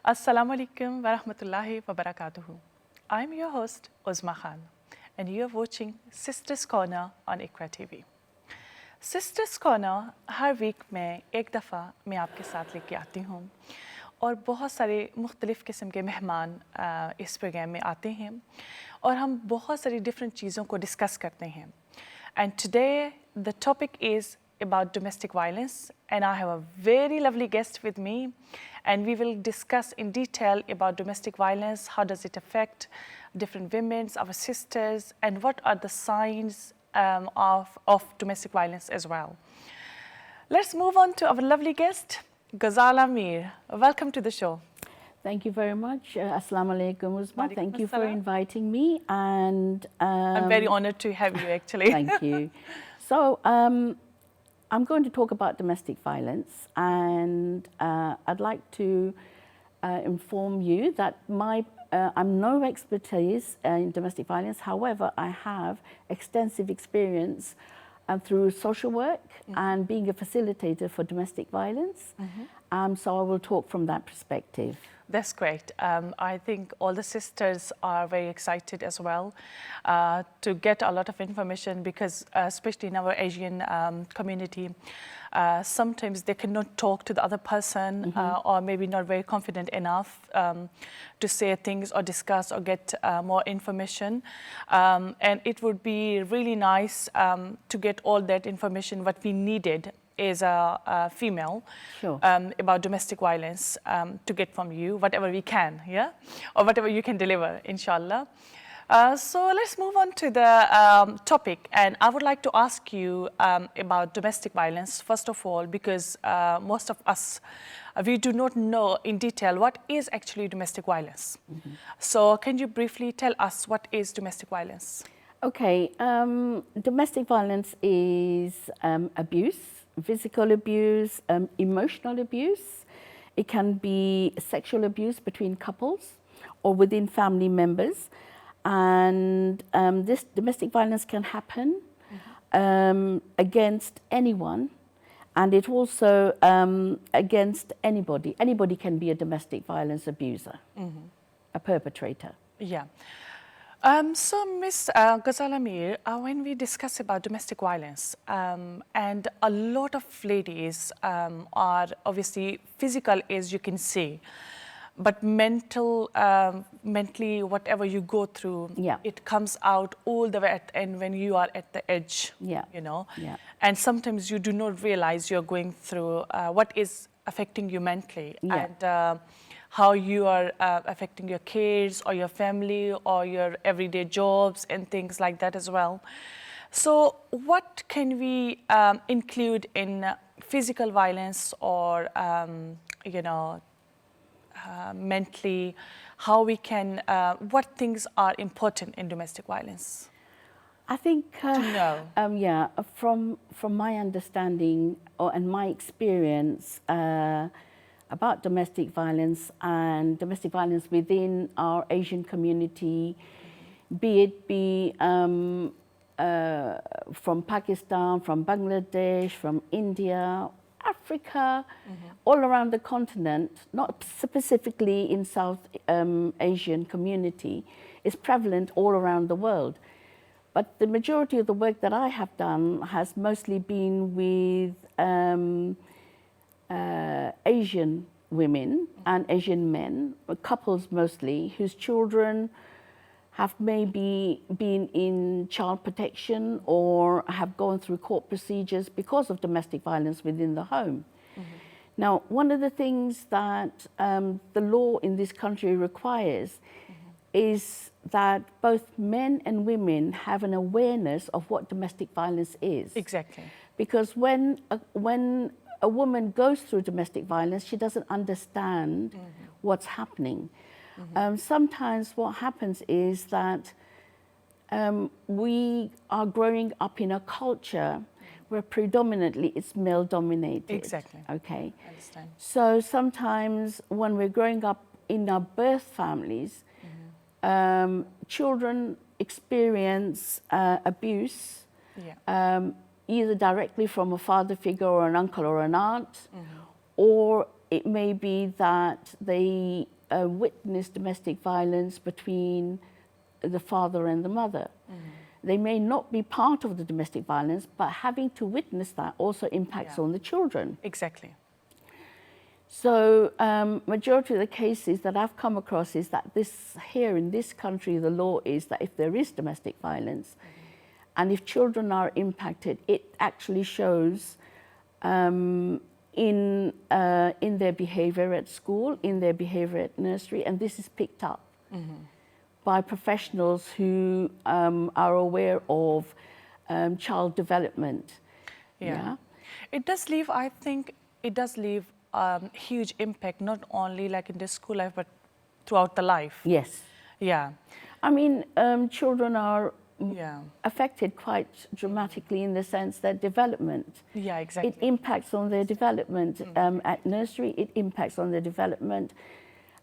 Assalamu alaikum wa rahmatullahi wa barakatuhu. I'm your host, Uzma Khan, and you're watching Sisters Corner on Iqra TV. Sisters Corner her week में एक दफ़ा मैं आपके साथ लेके आती हूँ और बहुत सारे मुख्तलिफ़ किस्म के मेहमान इस प्रोग्राम में आते हैं और हम बहुत सारी डिफरेंट चीज़ों को डिस्कस करते हैं. And today the topic is about domestic violence, and I have a very lovely guest with me, and we will discuss in detail about domestic violence, how does it affect different women, our sisters, and what are the signs of domestic violence as well. Let's move on to our lovely guest, Ghazala Mir. Welcome to the show. Thank you very much. Assalamu alaikum, Uzma. Walaikum Thank you for assalam. inviting me. And I'm very honored to have you, actually. Thank you. So I'm going to talk about domestic violence, and I'd like to inform you that I'm no expertise in domestic violence. However, I have extensive experience through social work and being a facilitator for domestic violence. So I will talk from that perspective. That's great. I think all the sisters are very excited as well to get a lot of information because especially in our Asian community, sometimes they cannot talk to the other person or maybe not very confident enough to say things or discuss or get more information. And it would be really nice to get all that information what we needed as a female about domestic violence to get from you, whatever we can, yeah? Or whatever you can deliver, inshallah. So let's move on to the topic, and I would like to ask you about domestic violence, first of all, because most of us, we do not know in detail what is actually domestic violence. So can you briefly tell us what is domestic violence? Okay, domestic violence is abuse, physical abuse, emotional abuse. It can be sexual abuse between couples or within family members. And this domestic violence can happen against anyone, and it also against anybody. Anybody can be a domestic violence abuser, a perpetrator. Yeah. So, Ms. Ghazala Mir, when we discuss about domestic violence, and a lot of ladies are obviously physical, as you can see, but mentally, whatever you go through, it comes out all the way at the end when you are at the edge, you know. And sometimes you do not realize you're going through what is affecting you mentally. And how you are affecting your kids or your family or your everyday jobs and things like that as well. So what can we include in physical violence or, you know, mentally, how we can, what things are important in domestic violence? I think, to know. From my understanding and my experience, about domestic violence and domestic violence within our Asian community, be it from Pakistan, from Bangladesh, from India, Africa, all around the continent, not specifically in South Asian community, is prevalent all around the world. But the majority of the work that I have done has mostly been with Asian women and Asian men, couples mostly, whose children have maybe been in child protection or have gone through court procedures because of domestic violence within the home. Now, one of the things that the law in this country requires is that both men and women have an awareness of what domestic violence is. Exactly. Because when a woman goes through domestic violence, she doesn't understand what's happening. Sometimes what happens is that we are growing up in a culture where predominantly it's male dominated. Exactly. Okay. I understand. So sometimes when we're growing up in our birth families, children experience abuse, either directly from a father figure or an uncle or an aunt, or it may be that they witnessed domestic violence between the father and the mother. They may not be part of the domestic violence, but having to witness that also impacts on the children. Exactly. So majority of the cases that I've come across is that here in this country, the law is that if there is domestic violence, and if children are impacted, it actually shows in their behavior at school, in their behavior at nursery, and this is picked up by professionals who are aware of child development. Yeah. It does leave, I think, it does leave huge impact, not only like in the school life, but throughout the life. Yes. Yeah. I mean, children are affected quite dramatically in the sense that development. Yeah, exactly. It impacts on their development at nursery. It impacts on their development.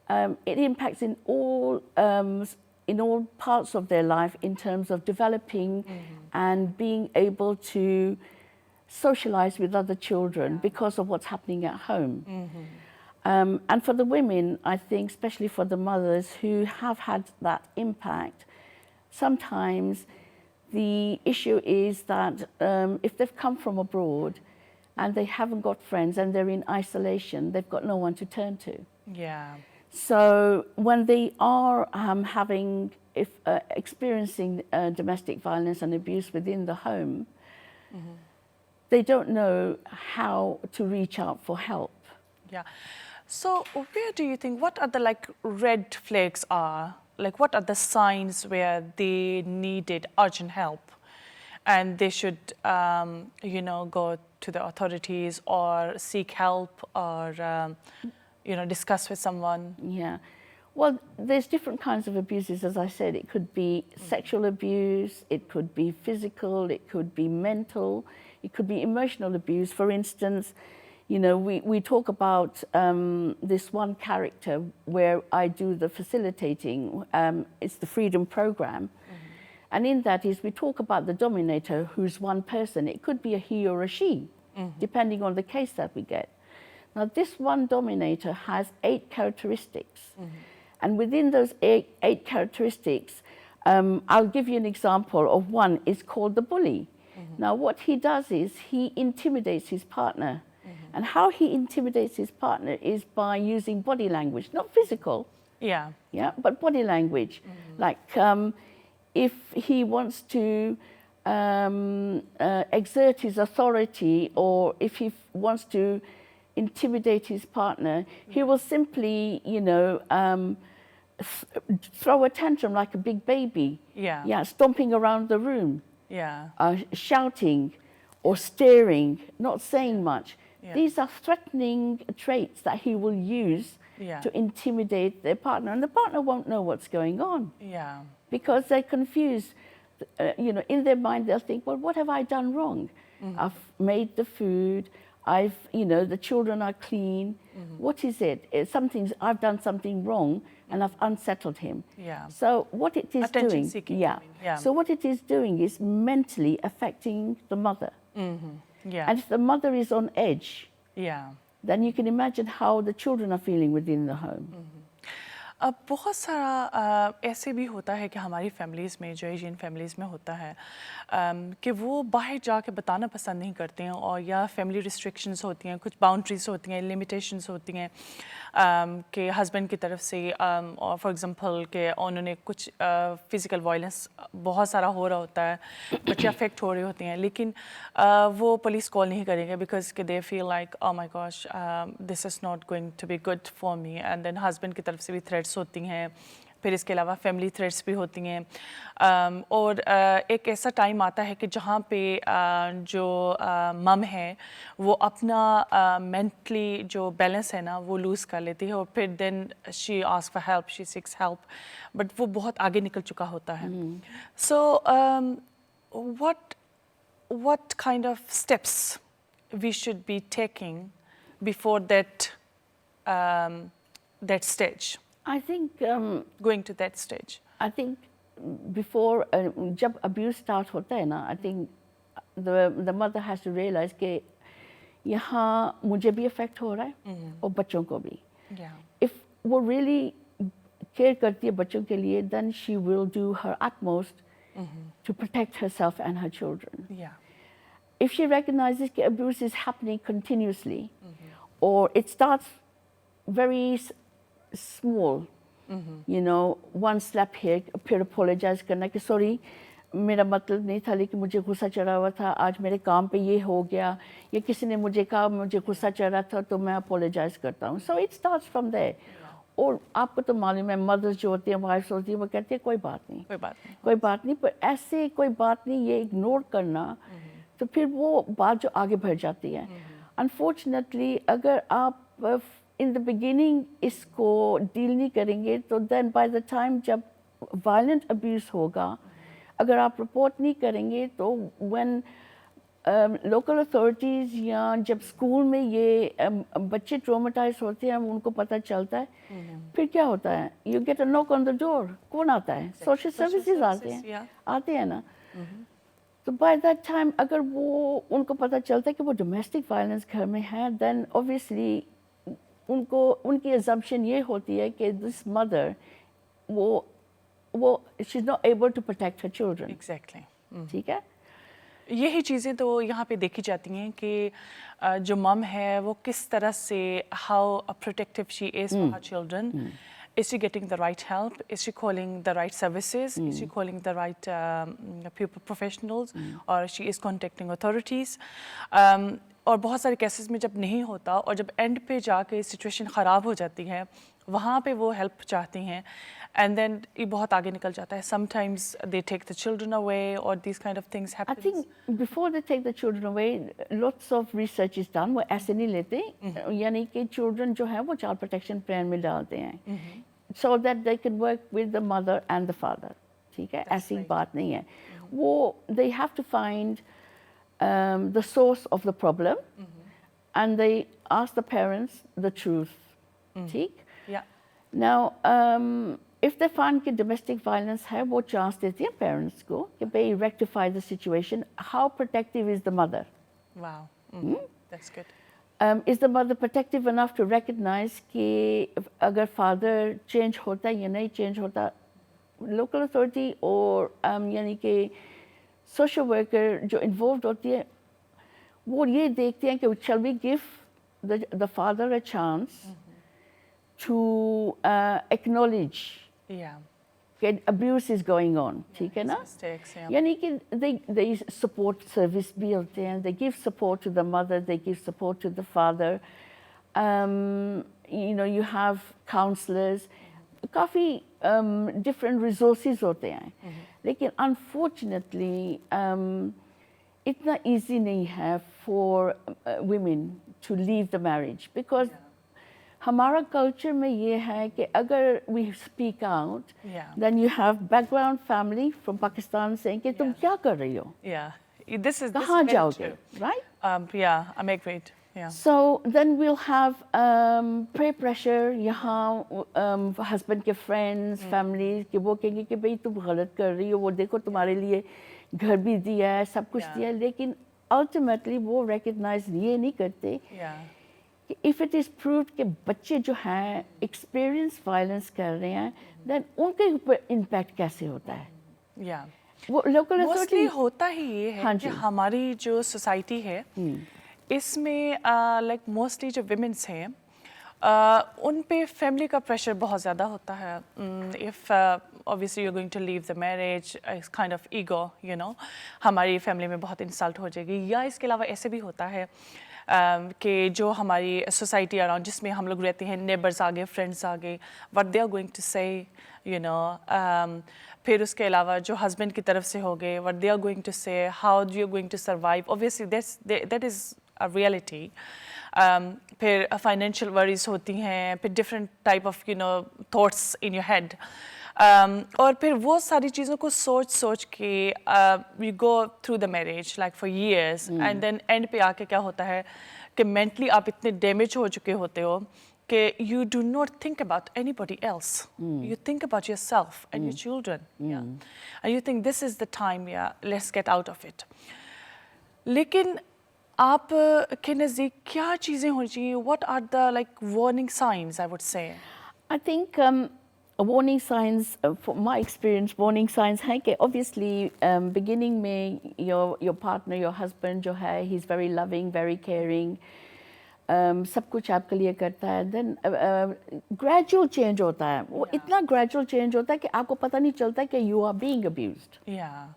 It impacts in all parts of their life in terms of developing and being able to socialize with other children because of what's happening at home. And for the women, I think, especially for the mothers who have had that impact, sometimes the issue is that if they've come from abroad and they haven't got friends and they're in isolation, they've got no one to turn to. Yeah. So when they are experiencing domestic violence and abuse within the home, they don't know how to reach out for help. Yeah. So where do you think, what are the like red flags are? Like what are the signs where they needed urgent help and they should, you know, go to the authorities or seek help or, you know, discuss with someone? Yeah. Well, there's different kinds of abuses, as I said. It could be sexual abuse, it could be physical, it could be mental, it could be emotional abuse. For instance, you know, we talk about this one character where I do the facilitating. It's the Freedom Program. And in that is we talk about the dominator who's one person. It could be a he or a she, depending on the case that we get. Now, this one dominator has 8 characteristics. And within those eight characteristics, I'll give you an example of one. It's called the bully. Now, what he does is he intimidates his partner. And how he intimidates his partner is by using body language, not physical, but body language. Like if he wants to exert his authority, or if he wants to intimidate his partner, he will simply, you know, throw a tantrum like a big baby. Stomping around the room, shouting or staring, not saying much. These are threatening traits that he will use to intimidate their partner, and the partner won't know what's going on. Because they're confused. You know, in their mind they'll think, well, what have I done wrong? I've made the food. You know, the children are clean. What is it? I've done something wrong, and I've unsettled him. So what it is doing, so what it is doing is mentally affecting the mother. And if the mother is on edge, then you can imagine how the children are feeling within the home. अब बहुत सारा ऐसे भी होता है कि हमारी families में, जो एशियन फैमिलीज़ में होता है कि वो बाहर जाके बताना पसंद नहीं करते हैं, और या फैमिली रिस्ट्रिक्शंस होती हैं, कुछ बाउंड्रीज होती हैं, लिमिटेशंस होती हैं कि हस्बैंड की तरफ से, और फॉर एग्जांपल कि उन्होंने कुछ फिज़िकल वायलेंस बहुत सारा हो रहा होता है, बच्चे अफेक्ट हो रहे होते हैं, लेकिन वो पुलिस कॉल नहीं करेंगे बिकॉज कि they feel like oh my gosh this is not going to be good for me, and then husband की तरफ से भी थ्रेट्स होती हैं, फिर इसके अलावा फैमिली थ्रेट्स भी होती हैं, और एक ऐसा टाइम आता है कि जहाँ पे जो मम है वो अपना मेंटली जो बैलेंस है ना वो लूज़ कर लेती है, और फिर then she ask for help, she seeks help, but वो बहुत आगे निकल चुका होता है. सो what kind of steps we should be taking before that stage? I think going to that stage. I think before जब abuse start होता है ना, I think the mother has to realize कि यहाँ मुझे भी affect हो रहा है और बच्चों को भी. If वो really care करती है बच्चों के लिए, then she will do her utmost to protect herself and her children. Yeah. If she recognizes that abuse is happening continuously, or it starts very small, you know, one slap here, फिर apologize करना कि sorry, मेरा मतलब नहीं था, लेकिन मुझे गुस्सा चढ़ा हुआ था, आज मेरे काम पे ये हो गया, या किसी ने मुझे कहा मुझे गुस्सा चढ़ा था तो मैं apologize करता हूँ. So it starts from there. और आपको तो मालूम है, मदर्स जो होती हैं, वाइफ्स होती हैं, वो कहती है कोई बात नहीं, कोई बात नहीं, पर ऐसे कोई बात नहीं ये इग्नोर करना, तो फिर वो बात जो आगे बढ़ जाती है. अनफॉर्चुनेटली अगर आप इन द बिगिनिंग इसको डील नहीं करेंगे, तो देन बाय द टाइम जब वायलेंट अब्यूज़ होगा, अगर आप रिपोर्ट नहीं करेंगे, तो व्हेन लोकल अथॉरिटीज़ या जब स्कूल में ये बच्चे ट्रॉमेटाइज होते हैं, उनको पता चलता है, फिर क्या होता है, you get a knock on the door. कौन आता है? सोशल सर्विसेज आते हैं ना. तो बाय दैट टाइम अगर वो उनको पता चलता है कि वो डोमेस्टिक वायलेंस घर में है, देन ऑब्वियसली उनकी अजम्पशन ये होती है कि दिस मदर वो she is not able to protect her children. Exactly. ठीक है. यही चीज़ें तो यहाँ पे देखी जाती हैं कि जो मम है वो किस तरह से how protective she is for her children. Is she getting the right help? Is she calling the right services? Is she calling the right people, professionals? Or she is contacting authorities? और बहुत सारे cases में जब नहीं होता और जब and पे जाके सिचुएशन ख़राब हो जाती है, वहाँ पे वो हेल्प चाहती हैं, and then ये बहुत आगे निकल जाता है. Sometimes they take the children away, or these kind of things happen. I think before they take the children away, lots of research is done. वो ऐसे नहीं लेते, यानी कि children जो है वो child protection plan में डालते हैं, so that they can work with the mother and the father. ठीक है, ऐसी बात नहीं है. वो they have to find the source of the problem, and they ask the parents the truth. ठीक? Yeah. Now, if they find कि domestic violence है, वो chance देती है parents को कि भाई rectify the situation. How protective is the mother? Wow. That's good. Is the mother protective enough to recognize कि अगर father change होता या नहीं change होता, local authority और यानी कि social worker जो involved होती है, वो ये देखते हैं कि shall we give the father a chance to acknowledge that abuse is going on. ठीक है ना? यानी कि they support service भी होते हैं, they give support to the mother, they give support to the father. You know, you have counselors, काफ़ी different resources होते हैं. लेकिन unfortunately इतना easy नहीं है for women to leave the marriage, because हमारा कल्चर में ये है कि अगर we speak out, then you have background family from Pakistan saying कि तुम क्या कर रही हो? This is कहाँ जाओगे? Right? Yeah, I'm agreed. Yeah. So then we'll have peer pressure. यहाँ husband के friends, family कि वो कहेंगे कि भाई तुम गलत कर रही हो, वो देखो तुम्हारे लिए घर भी दिया है, सब कुछ दिया है, लेकिन ultimately वो recognize ये नहीं करते. If it is proved कि बच्चे जो हैं experience violence कर रहे हैं, then उनके ऊपर impact कैसे होता है? वो local authority mostly होता ही ये है कि हमारी जो society है, इसमें like mostly जो women's हैं, उन पे family का pressure बहुत ज़्यादा होता है. If obviously you're going to leave the marriage, it's kind of ego, you know, हमारी family में बहुत insult हो जाएगी. या इसके अलावा ऐसे भी होता है कि जो हमारी सोसाइटी अराउंड जिसमें हम लोग रहते हैं, नेबर्स आगे, फ्रेंड्स आगे, what they are going to say, you know. फिर उसके अलावा जो हस्बैंड की तरफ से हो गए, what they are going to say, how you are going to survive. Obviously that is a reality. फिर फाइनेंशियल वरीज होती हैं, फिर different type of, you know, thoughts in your head. और फिर वो सारी चीज़ों को सोच के you go through the marriage like for years, and then end पे आके क्या होता है कि मेंटली आप इतने डैमेज हो चुके होते हो कि you do not think about anybody else, you think about yourself and your children, and you think this is the time, या let's get out of it. लेकिन आप के नज़दीक क्या चीज़ें होनी चाहिए? What are the like warning signs, I would say? I think warning signs, from my experience, warning signs हैं कि obviously beginning में your partner, your husband जो है, he's very loving, very caring, सब कुछ आपके लिए करता है. Then gradual change होता है. वो इतना gradual change होता है कि आपको पता नहीं चलता कि you are being abused. Yeah.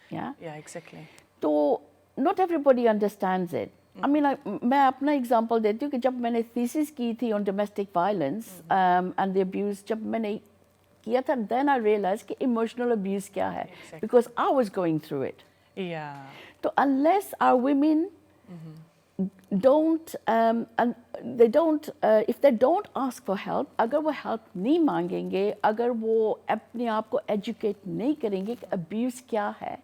Yeah. Yeah, exactly. तो not everybody understands it. I mean, मैं अपना एग्जांपल देती हूँ कि जब मैंने थीसिस की थी on domestic violence and the abuse, जब मैंने किया था, then I realized कि emotional abuse क्या है, because I was going through it. Yeah. So unless our women don't, and they don't, if they don't ask for help, अगर वो help नहीं मांगेंगे, अगर वो अपने आप को educate नहीं करेंगे कि abuse क्या है,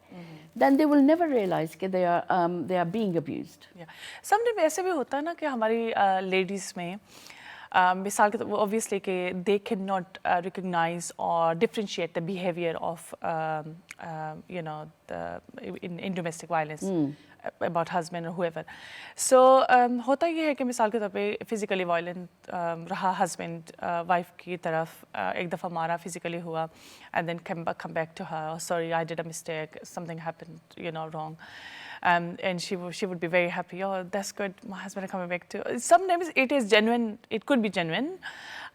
then they will never realize that they are being abused. Yeah. Sometimes ऐसे भी होता है ना कि हमारी ladies में मिसाल के तौर obviously कि they cannot recognize or differentiate the behavior of you know in domestic violence about husband or whoever. So होता ये है कि मिसाल के तौर पे physically violent रहा husband wife की तरफ एक दफ़ा मारा physically हुआ and then come back to her, oh, sorry I did a mistake, something happened, you know, wrong. And she would be very happy. Oh, that's good. My husband is coming back too. Sometimes it is genuine. It could be genuine,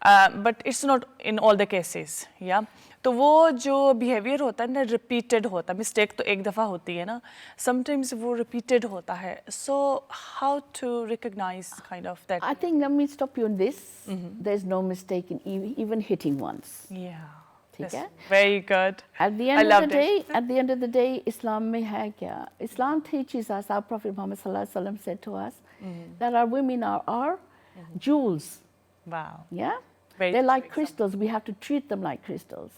but it's not in all the cases. Yeah. तो वो जो behavior होता है ना repeated होता है. Mistake तो एक दफ़ा होती है ना. Sometimes वो repeated होता है. So how to recognize kind of that? I think let me stop you on this. There's no mistake in even hitting once. Yeah. ठीक है? Very good. At the end of the day, Islam में है क्या? Islam teaches us, our Prophet Muhammad sallallahu alaihi wasallam said to us that our women are jewels. Wow. Yeah? Very They're like crystals. We have to treat them like crystals.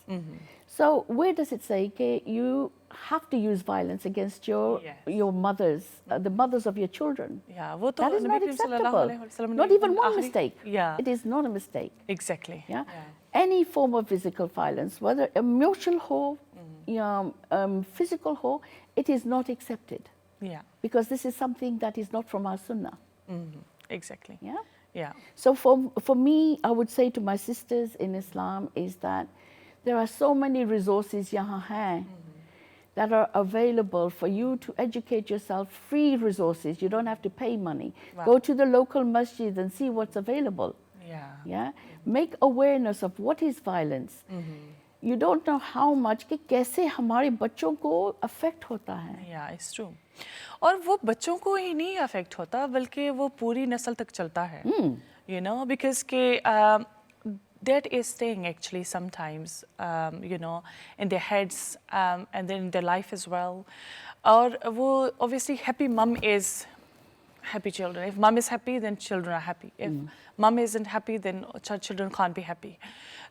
So where does it say that you have to use violence against your mothers, the mothers of your children? Yeah, वो तो that is not acceptable. Not even one mistake. Yeah. It is not a mistake. Exactly. Yeah. Any form of physical violence, whether emotional or physical or, it is not accepted. Yeah. Because this is something that is not from our sunnah. Exactly. Yeah. Yeah. So for me, I would say to my sisters in Islam is that there are so many resources yahan hai that are available for you to educate yourself, free resources. You don't have to pay money. Wow. Go to the local masjid and see what's available. Yeah. Yeah. Make awareness of what is violence. You don't know how much कि कैसे हमारे बच्चों को affect होता है. Yeah, it's true. और वो बच्चों को ही नहीं affect होता बल्कि वो पूरी नस्ल तक चलता है. You know, because के that is staying actually sometimes, you know, in their heads and then in their life as well. और वो obviously happy mom is happy children. If mom is happy, then children are happy. If mom isn't happy, then children can't be happy.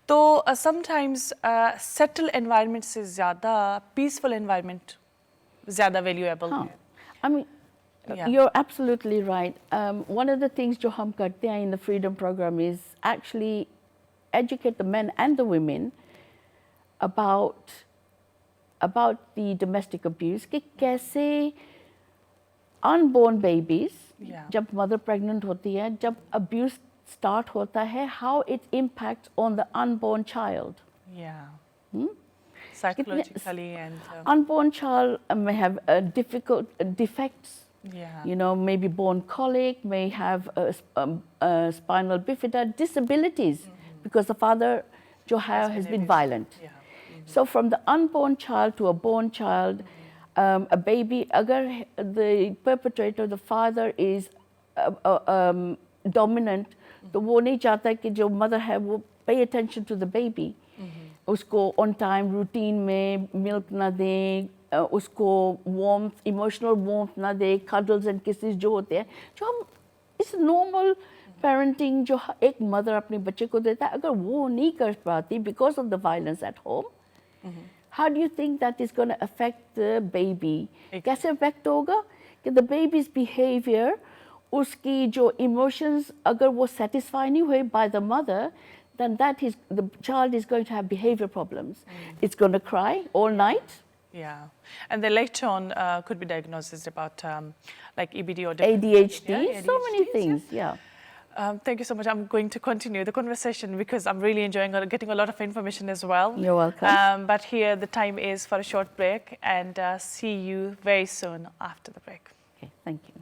So sometimes settled environment से ज़्यादा peaceful environment ज़्यादा valuable है. I mean, you're absolutely right. One of the things जो हम करते हैं in the Freedom Program is actually educate the men and the women about the domestic abuse. कि कैसे unborn babies, जब mother pregnant होती है, जब abuse start होता है, how it impacts on the unborn child. Yeah. Psychologically and unborn child may have difficult defects. Yeah. You know, maybe bone colic, may have spinal bifida, disabilities because the father has been violent. Yeah. So from the unborn child to a born child, a baby, agar the perpetrator, the father is dominant, तो वो नहीं चाहता कि जो mother है वो pay attention to the baby. उसको on time routine में milk ना दे, उसको warmth, emotional warmth ना दे, cuddles and kisses जो होते हैं, जो हम इस normal parenting जो एक mother अपने बच्चे को देता है, अगर वो नहीं कर पाती because of the violence at home, how do you think that is going to affect the baby? कैसे affect होगा कि the baby's behavior, उसकी जो emotions अगर वो satisfy नहीं हुए by the mother, then the child is going to have behavior problems. It's going to cry all night. Yeah, and then later on could be diagnosis about like EBD or ADHD, ADHD, so many things, yeah. Thank you so much. I'm going to continue the conversation because I'm really enjoying getting a lot of information as well. You're welcome. But here the time is for a short break, and see you very soon after the break. Okay, thank you.